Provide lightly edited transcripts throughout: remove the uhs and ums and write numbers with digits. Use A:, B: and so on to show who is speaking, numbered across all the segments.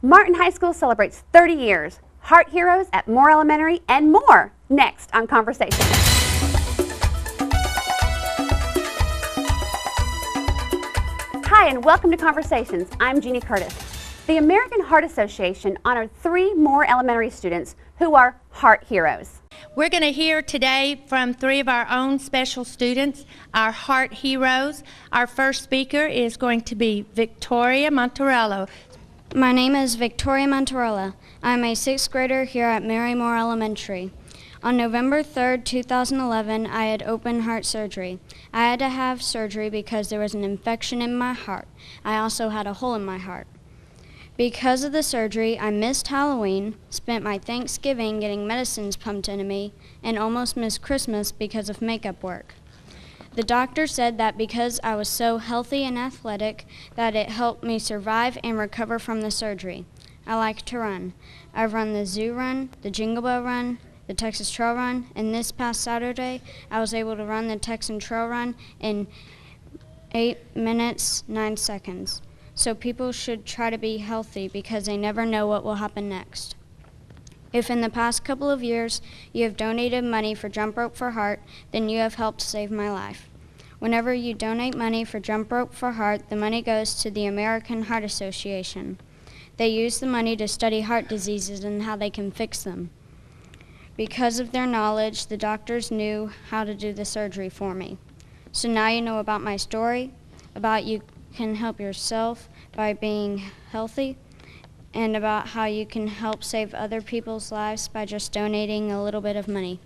A: Martin High School celebrates 30 years. Heart Heroes at Moore Elementary and more. Next on Conversation. Hi, and welcome to Conversations. I'm Jeannie Curtis. The American Heart Association honored 3 Moore Elementary students who are Heart Heroes.
B: We're going to hear today from 3 of our own special students, our Heart Heroes. Our first speaker is going to be Victoria Montorello.
C: My name is Victoria Montorello. I'm a 6th grader here at Mary Moore Elementary. On November 3rd, 2011, I had open heart surgery. I had to have surgery because there was an infection in my heart. I also had a hole in my heart. Because of the surgery, I missed Halloween, spent my Thanksgiving getting medicines pumped into me, and almost missed Christmas because of makeup work. The doctor said that because I was so healthy and athletic, that it helped me survive and recover from the surgery. I like to run. I've run the Zoo Run, the Jingle Bell Run, the Texas Trail Run, and this past Saturday, I was able to run the Texan Trail Run in 8 minutes, 9 seconds. So people should try to be healthy because they never know what will happen next. If in the past couple of years you have donated money for Jump Rope for Heart, then you have helped save my life. Whenever you donate money for Jump Rope for Heart, the money goes to the American Heart Association. They use the money to study heart diseases and how they can fix them. Because of their knowledge, the doctors knew how to do the surgery for me. So now you know about my story, about you can help yourself by being healthy, and about how you can help save other people's lives by just donating a little bit of money.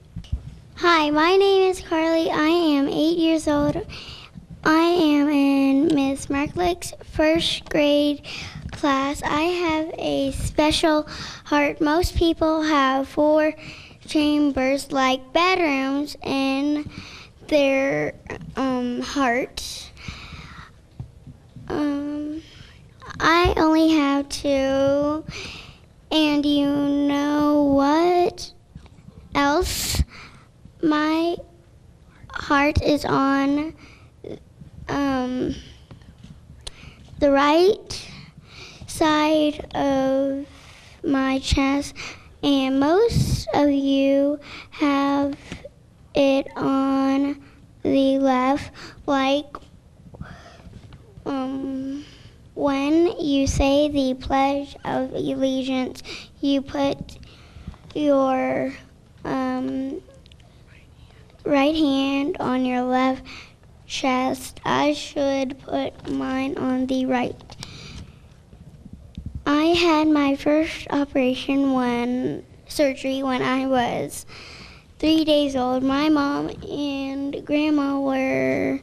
D: Hi, my name is Carly. I am 8 years old. I am in Ms. Marklick's 1st grade class. I have a special heart. Most people have 4 chambers like bedrooms in their heart. I only have 2, and you know what else? My heart is on the right side of my chest, and most of you have it on the left, like when you say the Pledge of Allegiance, you put your right hand on your left chest. I should put mine on the right. I had my first surgery when I was 3 days old. My mom and grandma were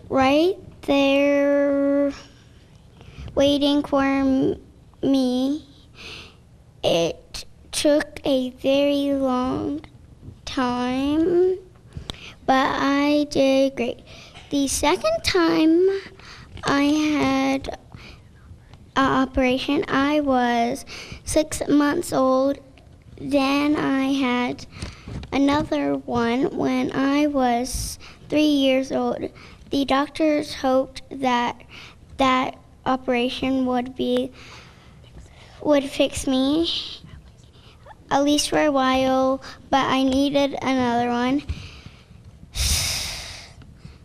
D: right there waiting for me. It took a very long time, but I did great. The second time I had an operation, I was 6 months old. Then I had another one when I was 3 years old. The doctors hoped that that operation would fix me, at least for a while, but I needed another one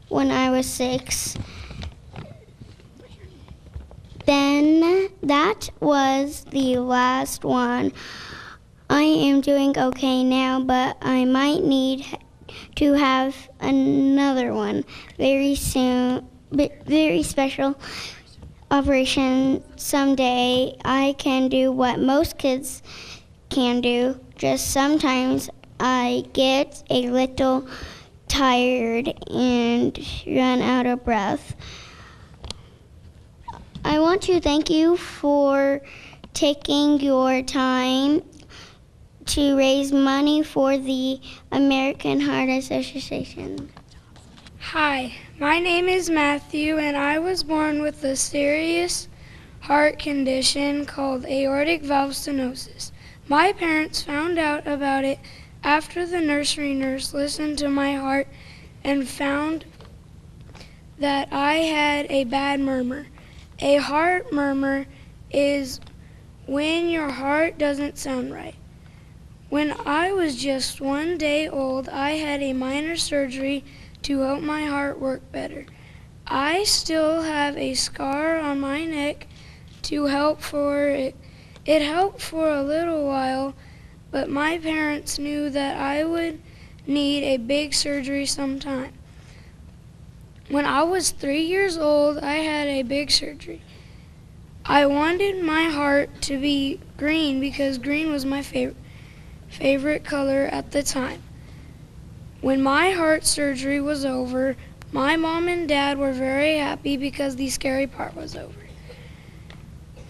D: when I was 6. Then that was the last one. I am doing okay now, but I might need to have another one very soon, very special operation someday. I can do what most kids can do, just sometimes I get a little tired and run out of breath. I want to thank you for taking your time to raise money for the American Heart Association.
E: Hi, my name is Matthew, and I was born with a serious heart condition called aortic valve stenosis. My parents found out about it after the nursery nurse listened to my heart and found that I had a bad murmur. A heart murmur is when your heart doesn't sound right. When I was just 1 day old, I had a minor surgery to help my heart work better. I still have a scar on my neck to help for it. It helped for a little while, but my parents knew that I would need a big surgery sometime. When I was 3 years old, I had a big surgery. I wanted my heart to be green because green was my favorite color at the time. When my heart surgery was over, my mom and dad were very happy because the scary part was over.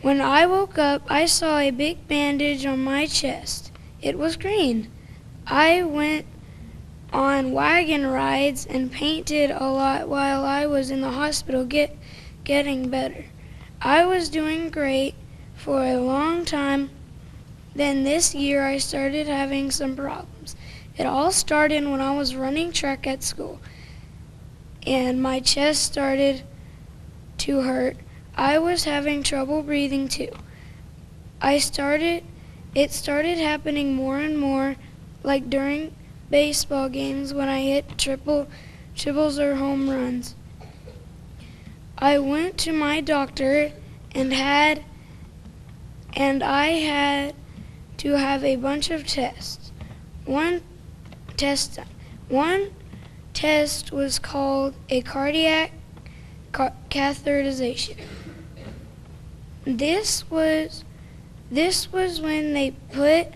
E: When I woke up, I saw a big bandage on my chest. It was green. I went on wagon rides and painted a lot while I was in the hospital getting better. I was doing great for a long time. Then this year I started having some problems. It all started when I was running track at school and my chest started to hurt. I was having trouble breathing too. It started happening more and more, like during baseball games when I hit triples or home runs. I went to my doctor and I had to have a bunch of tests. One test was called a cardiac catheterization. This was when they put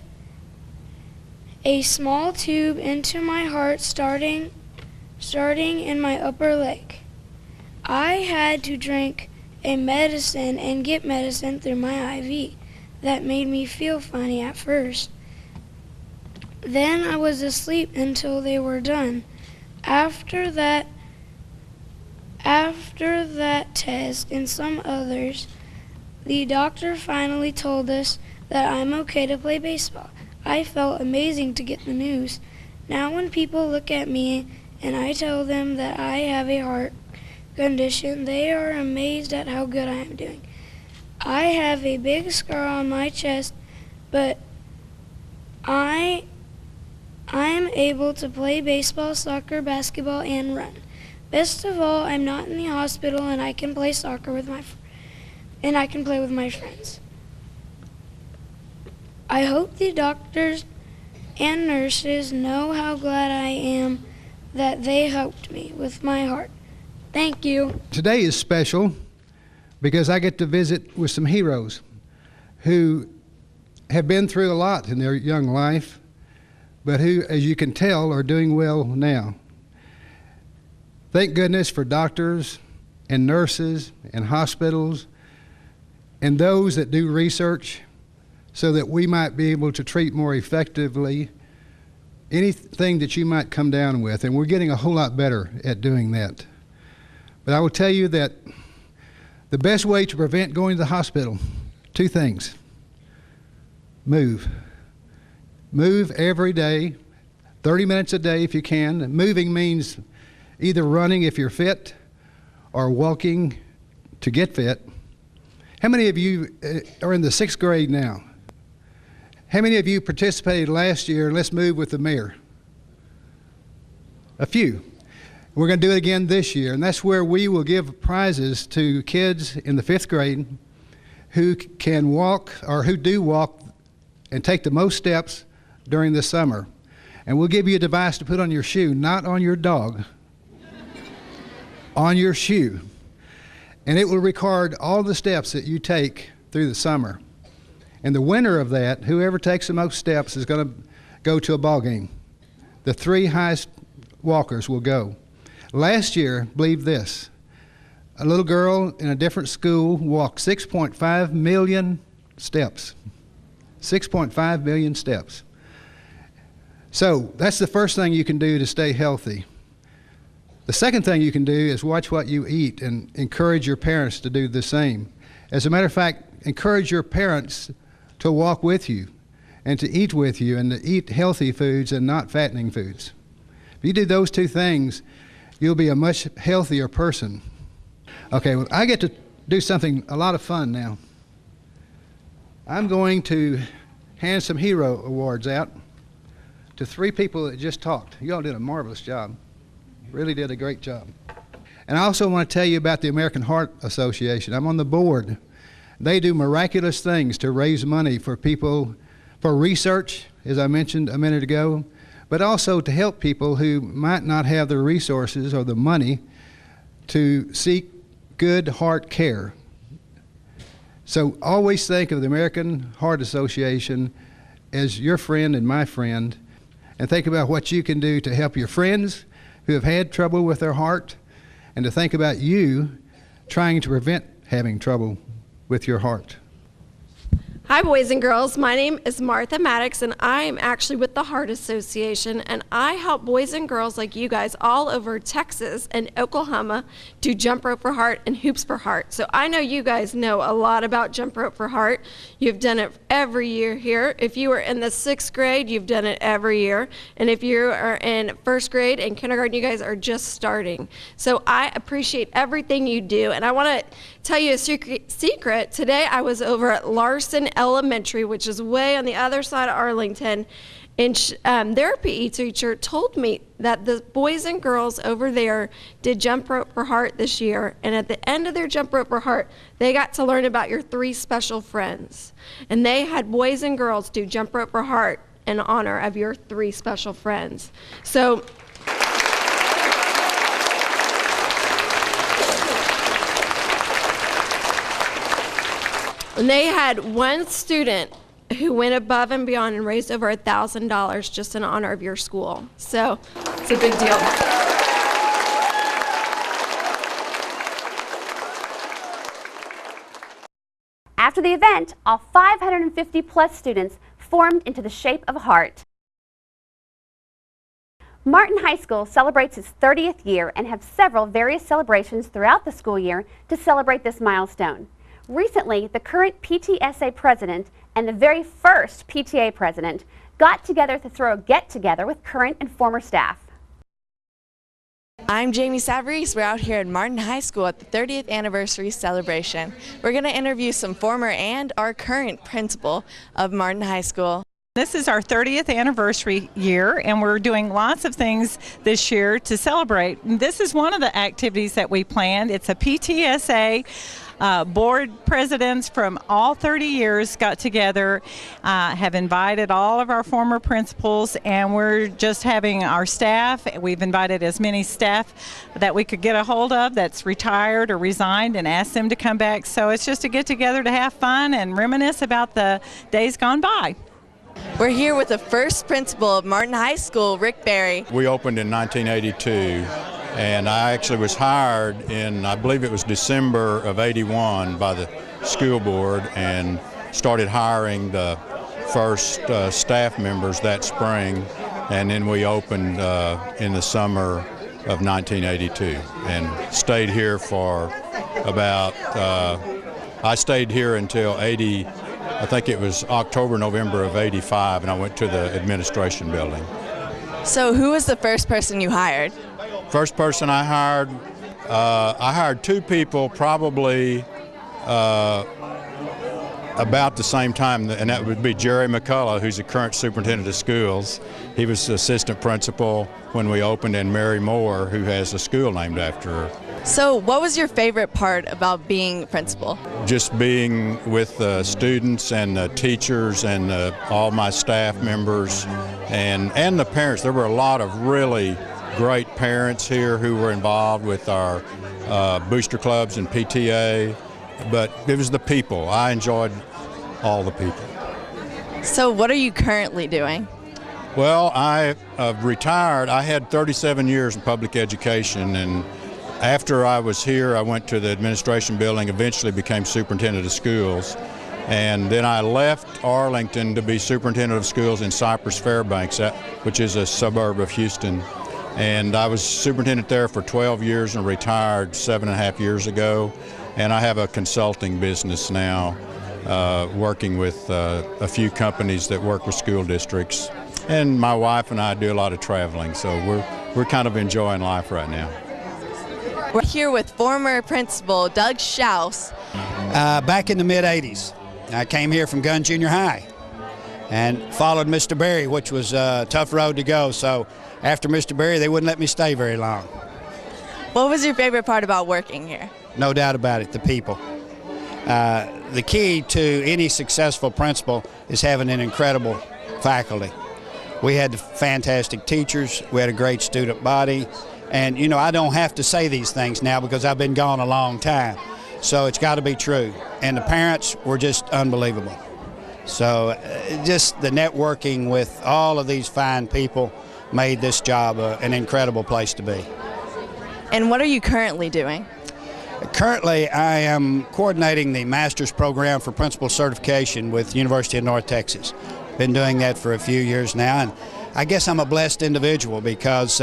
E: a small tube into my heart starting in my upper leg. I had to drink a medicine and get medicine through my IV. That made me feel funny at first. Then I was asleep until they were done. After that test and some others, the doctor finally told us that I'm okay to play baseball. I felt amazing to get the news. Now when people look at me and I tell them that I have a heart condition, they are amazed at how good I am doing. I have a big scar on my chest, but I am able to play baseball, soccer, basketball, and run. Best of all, I'm not in the hospital and I can play soccer with my friends. I hope the doctors and nurses know how glad I am that they helped me with my heart. Thank you.
F: Today is special because I get to visit with some heroes who have been through a lot in their young life, but who, as you can tell, are doing well now. Thank goodness for doctors and nurses and hospitals and those that do research so that we might be able to treat more effectively anything that you might come down with, and we're getting a whole lot better at doing that. But I will tell you that the best way to prevent going to the hospital, 2 things. Move. Move every day, 30 minutes a day if you can. Moving means either running if you're fit or walking to get fit. How many of you are in the 6th grade now? How many of you participated last year in Let's Move with the Mayor? A few. We're going to do it again this year, and that's where we will give prizes to kids in the 5th grade who can walk or who do walk and take the most steps during the summer. And we'll give you a device to put on your shoe, not on your dog, on your shoe. And it will record all the steps that you take through the summer. And the winner of that, whoever takes the most steps, is going to go to a ball game. The 3 highest walkers will go. Last year, believe this, a little girl in a different school walked 6.5 million steps. 6.5 million steps. So that's the first thing you can do to stay healthy. The second thing you can do is watch what you eat and encourage your parents to do the same. As a matter of fact, encourage your parents to walk with you and to eat with you and to eat healthy foods and not fattening foods. If you do those 2 things, you'll be a much healthier person. Okay, well, I get to do something, a lot of fun now. I'm going to hand some hero awards out to 3 people that just talked. You all did a marvelous job. Really did a great job. And I also want to tell you about the American Heart Association. I'm on the board. They do miraculous things to raise money for people, for research, as I mentioned a minute ago, but also to help people who might not have the resources or the money to seek good heart care. So always think of the American Heart Association as your friend and my friend, and think about what you can do to help your friends who have had trouble with their heart, and to think about you trying to prevent having trouble with your heart.
G: Hi boys and girls, my name is Martha Maddox and I am actually with the Heart Association, and I help boys and girls like you guys all over Texas and Oklahoma do jump rope for heart and hoops for heart. So I know you guys know a lot about jump rope for heart. You've done it every year here. If you were in the 6th grade, you've done it every year. And if you are in 1st grade and kindergarten, you guys are just starting. So I appreciate everything you do, and I want to tell you a secret. Today I was over at Larson Elementary, which is way on the other side of Arlington, and their PE teacher told me that the boys and girls over there did jump rope for heart this year, and at the end of their jump rope for heart, they got to learn about your 3 special friends. And they had boys and girls do jump rope for heart in honor of your 3 special friends. So and they had one student who went above and beyond and raised over $1,000 just in honor of your school. So it's a big deal.
A: After the event, all 550 plus students formed into the shape of a heart. Martin High School celebrates its 30th year and have several various celebrations throughout the school year to celebrate this milestone. Recently, the current PTSA president and the very first PTA president got together to throw a get-together with current and former staff.
H: I'm Jamie Savarese. We're out here at Martin High School at the 30th anniversary celebration. We're going to interview some former and our current principal of Martin High School.
I: This is our 30th anniversary year, and we're doing lots of things this year to celebrate. This is one of the activities that we planned. It's a PTSA. Board presidents from all 30 years got together, have invited all of our former principals, and we're just having our staff. We've invited as many staff that we could get a hold of that's retired or resigned and asked them to come back. So it's just a get together to have fun and reminisce about the days gone by.
H: We're here with the first principal of Martin High School, Rick Berry.
J: We opened in 1982. And I actually was hired in, I believe it was December of '81 by the school board, and started hiring the first staff members that spring, and then we opened in the summer of 1982 and stayed here for about, I stayed here until I think it was October, November of '85, and I went to the administration building.
H: So who was the first person you hired?
J: First person I hired 2 people probably about the same time, and that would be Jerry McCullough, who's the current superintendent of schools. He was the assistant principal when we opened, and Mary Moore, who has a school named after her.
H: So what was your favorite part about being principal?
J: Just being with the students and the teachers and all my staff members and the parents. There were a lot of really great parents here who were involved with our booster clubs and PTA, but it was the people. I enjoyed all the people.
H: So what are you currently doing?
J: Well, I retired. I had 37 years in public education, and after I was here, I went to the administration building, eventually became superintendent of schools, and then I left Arlington to be superintendent of schools in Cypress Fairbanks, which is a suburb of Houston. And I was superintendent there for 12 years and retired 7.5 years ago. And I have a consulting business now, working with a few companies that work with school districts. And my wife and I do a lot of traveling, so we're kind of enjoying life right now.
H: We're here with former principal Doug Schaus.
K: Back in the mid-'80s, I came here from Gunn Junior High and followed Mr. Berry, which was a tough road to go. So after Mr. Berry, they wouldn't let me stay very long.
H: What was your favorite part about working here?
K: No doubt about it, the people. The key to any successful principal is having an incredible faculty. We had fantastic teachers, we had a great student body, and you know, I don't have to say these things now because I've been gone a long time, so it's got to be true. And the parents were just unbelievable. So just the networking with all of these fine people made this job an incredible place to be.
H: And what are you currently doing?
K: Currently, I am coordinating the master's program for principal certification with University of North Texas. Been doing that for a few years now, and I guess I'm a blessed individual because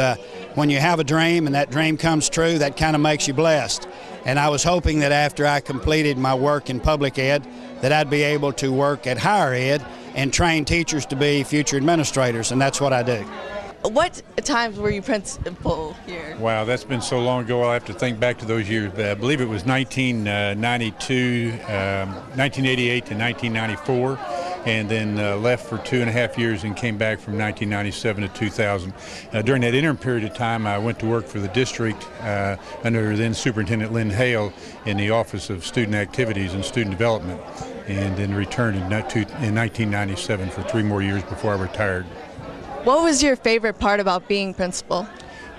K: when you have a dream and that dream comes true, that kind of makes you blessed. And I was hoping that after I completed my work in public ed, that I'd be able to work at higher ed and train teachers to be future administrators, and that's what I do.
H: What times were you principal here?
L: Wow, that's been so long ago, I'll have to think back to those years. But I believe it was 1992, 1988 to 1994, and then left for 2.5 years and came back from 1997 to 2000. During that interim period of time, I went to work for the district under then Superintendent Lynn Hale in the Office of Student Activities and Student Development, and then returned in 1997 for 3 more years before I retired.
H: What was your favorite part about being principal?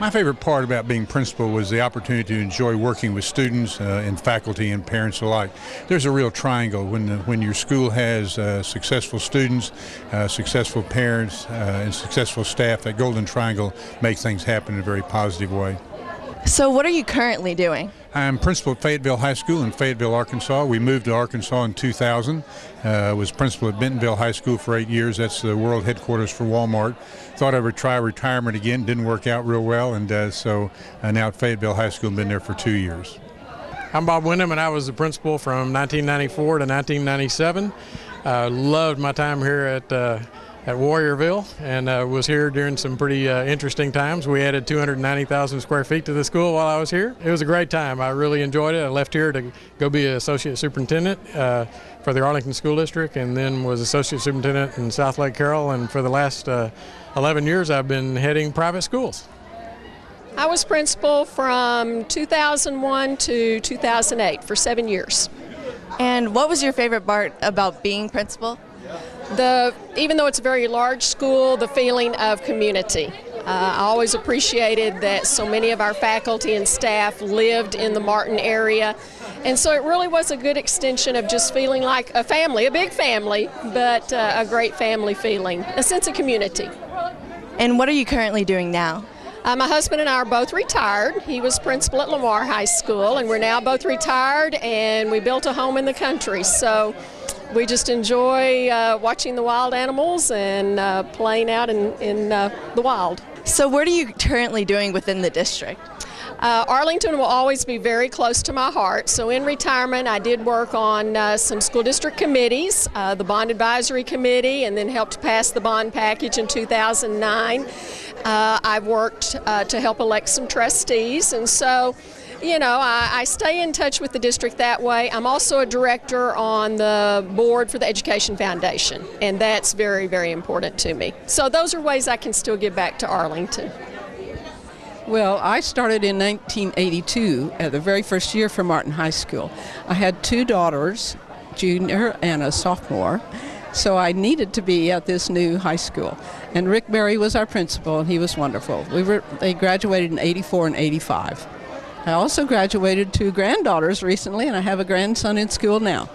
L: My favorite part about being principal was the opportunity to enjoy working with students and faculty and parents alike. There's a real triangle when your school has successful students, successful parents, and successful staff. That golden triangle makes things happen in a very positive way.
H: So what are you currently doing?
L: I'm principal at Fayetteville High School in Fayetteville, Arkansas. We moved to Arkansas in 2000. Was principal at Bentonville High School for 8 years. That's the world headquarters for Walmart. Thought I would try retirement again. Didn't work out real well, and so now at Fayetteville High School, been there for 2 years.
M: I'm Bob Wyndham, and I was the principal from 1994 to 1997. Loved my time here at Warriorville, and was here during some pretty interesting times. We added 290,000 square feet to the school while I was here. It was a great time. I really enjoyed it. I left here to go be an associate superintendent for the Arlington School District, and then was associate superintendent in South Lake Carroll, and for the last 11 years I've been heading private schools.
N: I was principal from 2001 to 2008 for 7 years.
H: And what was your favorite part about being principal?
N: Even though it's a very large school, the feeling of community. I always appreciated that so many of our faculty and staff lived in the Martin area, and so it really was a good extension of just feeling like a family, a big family, but a great family feeling, a sense of community.
H: And what are you currently doing now?
N: My husband and I are both retired. He was principal at Lamar High School, and we're now both retired, and we built a home in the country. So we just enjoy watching the wild animals and playing out in the wild.
H: So what are you currently doing within the district?
N: Arlington will always be very close to my heart. So in retirement, I did work on some school district committees, the Bond Advisory Committee, and then helped pass the bond package in 2009. I've worked to help elect some trustees, and so you know, I stay in touch with the district that way. I'm also a director on the board for the Education Foundation, and that's very, very important to me. So those are ways I can still give back to Arlington.
O: Well, I started in 1982 at the very first year for Martin High School. I had 2 daughters, junior and a sophomore, so I needed to be at this new high school. And Rick Berry was our principal, and he was wonderful. They graduated in 84 and 85. I also graduated 2 granddaughters recently, and I have a grandson in school now.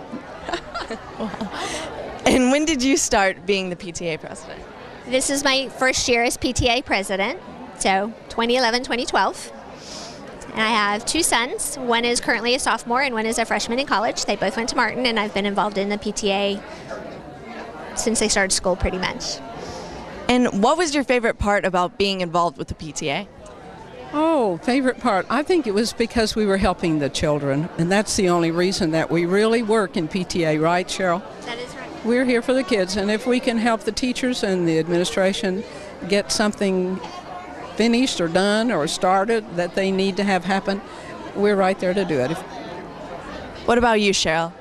H: And when did you start being the PTA president?
P: This is my first year as PTA president, so 2011, 2012. And I have 2 sons. One is currently a sophomore and one is a freshman in college. They both went to Martin, and I've been involved in the PTA since they started school pretty much.
H: And what was your favorite part about being involved with the PTA?
O: Oh, favorite part. I think it was because we were helping the children, and that's the only reason that we really work in PTA, right, Cheryl?
P: That is right.
O: We're here for the kids, and if we can help the teachers and the administration get something finished or done or started that they need to have happen, we're right there to do it.
H: What about you, Cheryl?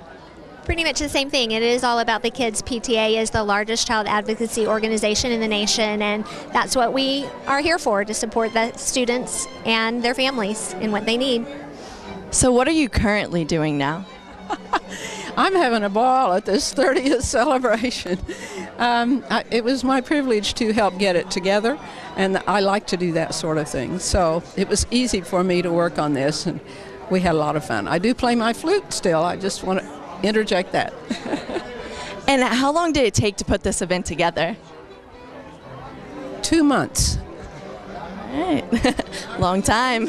P: Pretty much the same thing. It is all about the kids. PTA is the largest child advocacy organization in the nation, and that's what we are here for, to support the students and their families in what they need.
H: So what are you currently doing now?
O: I'm having a ball at this 30th celebration. It was my privilege to help get it together, and I like to do that sort of thing. So it was easy for me to work on this, and we had a lot of fun. I do play my flute still. I just want to interject that.
H: And how long did it take to put this event together?
O: 2 months.
H: All right. Long time.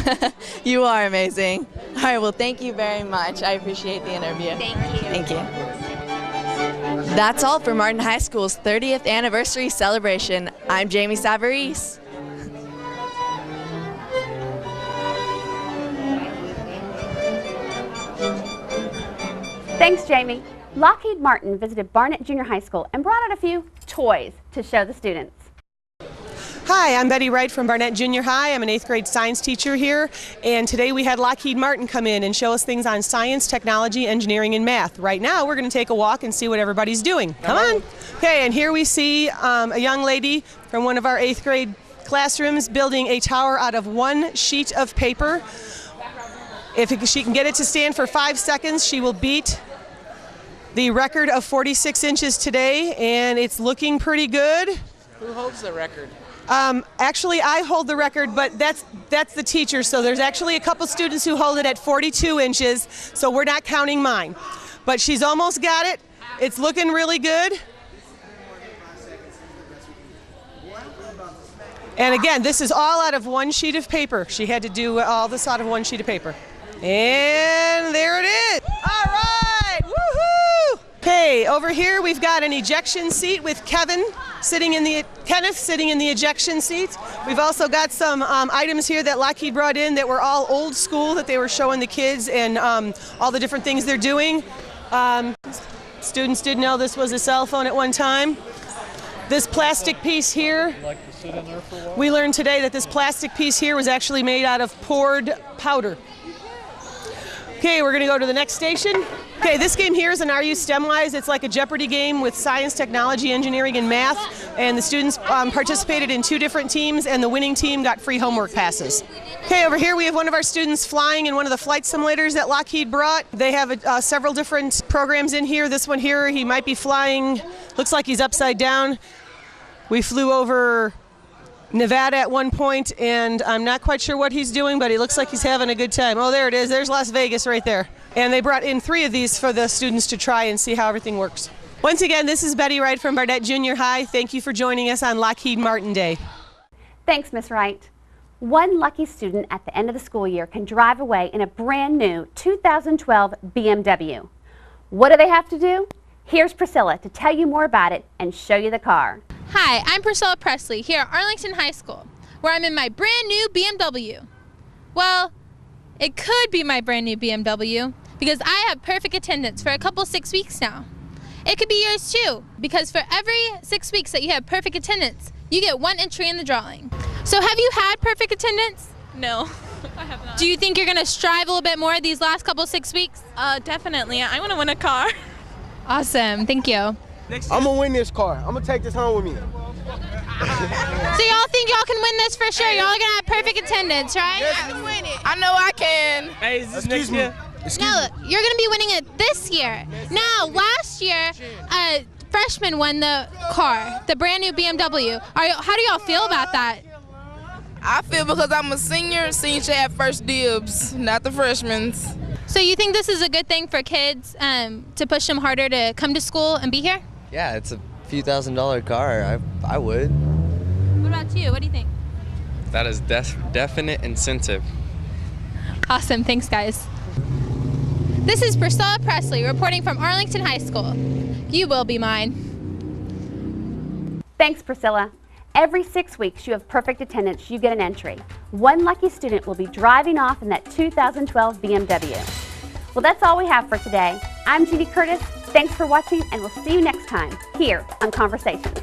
H: You are amazing. All right, well, thank you very much. I appreciate the interview.
P: Thank you.
H: Thank you. That's all for Martin High School's 30th anniversary celebration. I'm Jamie Savarese.
A: Thanks, Jamie. Lockheed Martin visited Barnett Junior High School and brought out a few toys to show the students.
Q: Hi, I'm Betty Wright from Barnett Junior High. I'm an 8th grade science teacher here, and today we had Lockheed Martin come in and show us things on science, technology, engineering, and math. Right now we're going to take a walk and see what everybody's doing. Come on. Okay, and here we see a young lady from one of our 8th grade classrooms building a tower out of one sheet of paper. If she can get it to stand for 5 seconds, she will beat the record of 46 inches today, and it's looking pretty good.
R: Who holds the record?
Q: Actually, I hold the record, but that's the teacher, so there's actually a couple students who hold it at 42 inches, so we're not counting mine. But she's almost got it. It's looking really good. And again, this is all out of one sheet of paper. She had to do all this out of one sheet of paper. And there it is. All right, woohoo! Okay, over here we've got an ejection seat with Kenneth sitting in the ejection seat. We've also got some items here that Lockheed brought in that were all old school that they were showing the kids, and all the different things they're doing. Students did know this was a cell phone at one time. This plastic piece here, we learned today that this plastic piece here was actually made out of poured powder. Okay, we're going to go to the next station. Okay, this game here is an Are You STEM-Wise? It's like a Jeopardy game with science, technology, engineering, and math. And the students participated in 2 different teams, and the winning team got free homework passes. Okay, over here we have one of our students flying in one of the flight simulators that Lockheed brought. They have several different programs in here. This one here, he might be flying, looks like he's upside down. We flew over Nevada at one point, and I'm not quite sure what he's doing, but he looks like he's having a good time. Oh, there it is. There's Las Vegas right there. And they brought in 3 of these for the students to try and see how everything works. Once again, this is Betty Wright from Barnett Junior High. Thank you for joining us on Lockheed Martin Day.
A: Thanks, Miss Wright. One lucky student at the end of the school year can drive away in a brand new 2012 BMW. What do they have to do? Here's Priscilla to tell you more about it and show you the car.
S: Hi, I'm Priscilla Presley here at Arlington High School, where I'm in my brand new BMW. Well, it could be my brand new BMW because I have perfect attendance for a couple 6 weeks now. It could be yours too, because for every 6 weeks that you have perfect attendance, you get 1 entry in the drawing. So have you had perfect attendance?
T: No, I have not.
S: Do you think you're going to strive a little bit more these last couple 6 weeks?
T: Definitely. I want to win a car.
S: Awesome, thank you.
R: I'm gonna win this car. I'm gonna take this home with me.
S: So y'all think y'all can win this for sure? Y'all are gonna have perfect attendance, right?
T: Yes, I can win it. I know I can.
R: Hey, is this next year?
S: No, you're gonna be winning it this year. Now, last year, a freshman won the car, the brand new BMW. How do y'all feel about that?
T: I feel because I'm a senior should have first dibs, not the freshmen.
S: So you think this is a good thing for kids to push them harder to come to school and be here?
U: Yeah, it's a few $1,000 car. I would.
S: What about you? What do you think?
V: That is definite incentive.
S: Awesome. Thanks, guys. This is Priscilla Presley reporting from Arlington High School. You will be mine.
A: Thanks, Priscilla. Every 6 weeks you have perfect attendance, you get an entry. One lucky student will be driving off in that 2012 BMW. Well, that's all we have for today. I'm Judy Curtis. Thanks for watching, and we'll see you next time here on Conversations.